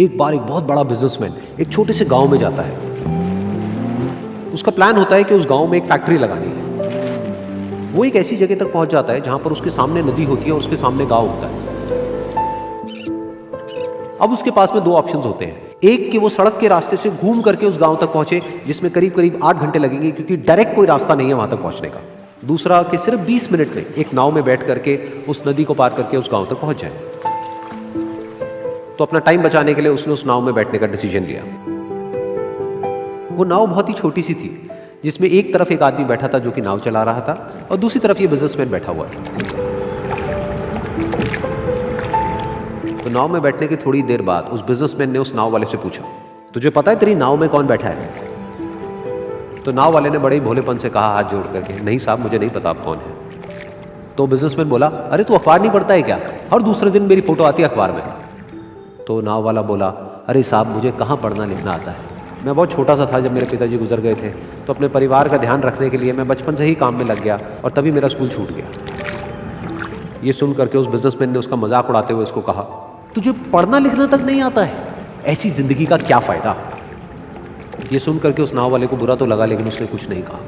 एक बार एक बहुत बड़ा बिजनेसमैन एक छोटे से गांव में जाता है। उसका प्लान होता है कि उस गांव में एक फैक्ट्री लगानी है। वो एक ऐसी जगह तक पहुंच जाता है जहां पर उसके सामने नदी होती है और उसके सामने गांव होता है। अब उसके पास में दो ऑप्शंस होते हैं, एक कि वो सड़क के रास्ते से घूम करके उस गांव तक पहुंचे जिसमें करीब करीब 8 घंटे लगेंगे क्योंकि डायरेक्ट कोई रास्ता नहीं है वहां तक पहुंचने का। दूसरा कि सिर्फ 20 मिनट में एक नाव में बैठ करके उस नदी को पार करके उस गांव तक पहुंच जाए। तो अपना टाइम बचाने के लिए उसने उस नाव में बैठने का डिसीजन लिया। वो नाव बहुत ही छोटी सी थी जिसमें एक तरफ एक आदमी बैठा था जो कि नाव चला रहा था और दूसरी तरफ ये बिजनेसमैन बैठा हुआ था। तो नाव में बैठने की थोड़ी देर बाद उस बिजनेसमैन ने उस नाव वाले से पूछा, तुझे पता है तेरी नाव में कौन बैठा है? तो नाव वाले ने बड़े ही भोलेपन से कहा हाथ जोड़ करके, नहीं साहब मुझे नहीं पता आप कौन है। तो बिजनेसमैन बोला, अरे तू अखबार नहीं पढ़ता है क्या? हर दूसरे दिन मेरी फोटो आती है अखबार में। तो नाव वाला बोला, अरे साहब मुझे कहाँ पढ़ना लिखना आता है, मैं बहुत छोटा सा था जब मेरे पिताजी गुजर गए थे, तो अपने परिवार का ध्यान रखने के लिए मैं बचपन से ही काम में लग गया और तभी मेरा स्कूल छूट गया। ये सुन करके उस बिजनेसमैन ने उसका मजाक उड़ाते हुए उसको कहा, तुझे पढ़ना लिखना तक नहीं आता है, ऐसी जिंदगी का क्या फायदा? ये सुन करके उस नाव वाले को बुरा तो लगा लेकिन उसने कुछ नहीं कहा।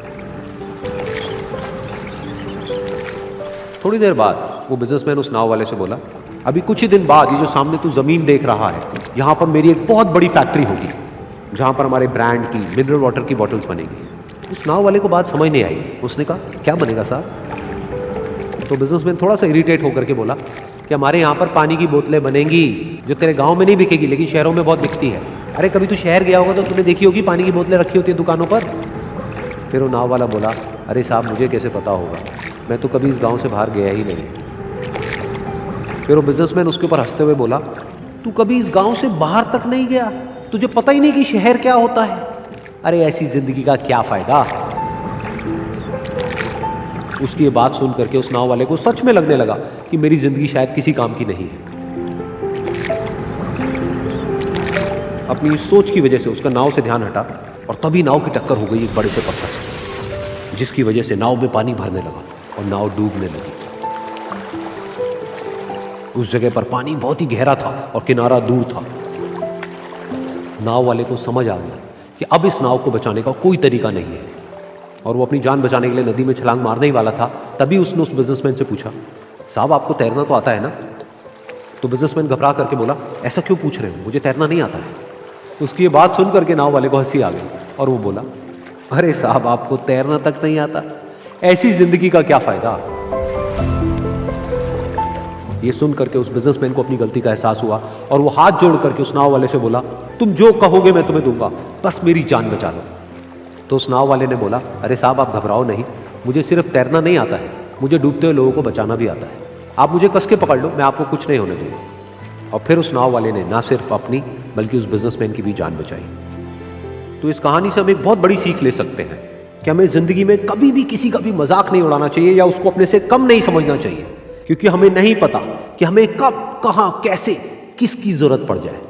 थोड़ी देर बाद वो बिजनेसमैन उस नाव वाले से बोला, अभी कुछ ही दिन बाद ये जो सामने तू जमीन देख रहा है, यहां पर मेरी एक बहुत बड़ी फैक्ट्री होगी जहां पर हमारे ब्रांड की मिनरल वाटर की बॉटल्स बनेगी। उस नाव वाले को बात समझ नहीं आई। उसने कहा, क्या बनेगा साहब? तो बिजनेसमैन थोड़ा सा इरिटेट होकर के बोला कि हमारे यहाँ पर पानी की बोतलें बनेंगी जो तेरे गांव में नहीं बिकेगी लेकिन शहरों में बहुत बिकती है। अरे कभी तू शहर गया होगा तो तूने देखी होगी पानी की बोतलें रखी होती है दुकानों पर। फिर वो नाव वाला बोला, अरे साहब मुझे कैसे पता होगा, मैं तो कभी इस गाँव से बाहर गया ही नहीं। फिर वो बिजनेसमैन उसके ऊपर हंसते हुए बोला, तू कभी इस गांव से बाहर तक नहीं गया, तुझे पता ही नहीं कि शहर क्या होता है? अरे ऐसी जिंदगी का क्या फायदा? उसकी ये बात सुन करके उस नाव वाले को सच में लगने लगा कि मेरी जिंदगी शायद किसी काम की नहीं है। अपनी इस सोच की वजह से उसका नाव से ध्यान हटा और तभी नाव की टक्कर हो गई एक बड़े से पत्थर से, जिसकी वजह से नाव में पानी भरने लगा और नाव डूबने लगी। उस जगह पर पानी बहुत ही गहरा था और किनारा दूर था। नाव वाले को समझ आ गया कि अब इस नाव को बचाने का कोई तरीका नहीं है और वो अपनी जान बचाने के लिए नदी में छलांग मारने ही वाला था। तभी उसने उस बिजनेसमैन से पूछा, साहब आपको तैरना तो आता है ना? तो बिजनेसमैन घबरा करके बोला, ऐसा क्यों पूछ रहे हो, मुझे तैरना नहीं आता है। उसकी ये बात सुन करके नाव वाले को हंसी आ गई और वो बोला, अरे साहब आपको तैरना तक नहीं आता, ऐसी जिंदगी का क्या फायदा? ये सुन करके उस बिजनेसमैन को अपनी गलती का एहसास हुआ और वो हाथ जोड़ करके उस नाव वाले से बोला, तुम जो कहोगे मैं तुम्हें दूंगा, बस मेरी जान बचा लो। तो उस नाव वाले ने बोला, अरे साहब आप घबराओ नहीं, मुझे सिर्फ तैरना नहीं आता है, मुझे डूबते हुए लोगों को बचाना भी आता है, आप मुझे कस के पकड़ लो, मैं आपको कुछ नहीं होने दूंगा। और फिर उस नाव वाले ने ना सिर्फ अपनी बल्कि उस बिजनेसमैन की भी जान बचाई। तो इस कहानी से हम एक बहुत बड़ी सीख ले सकते हैं कि हमें जिंदगी में कभी भी किसी का भी मजाक नहीं उड़ाना चाहिए या उसको अपने से कम नहीं समझना चाहिए, क्योंकि हमें नहीं पता कि हमें कब, कहां, कैसे, किसकी जरूरत पड़ जाए।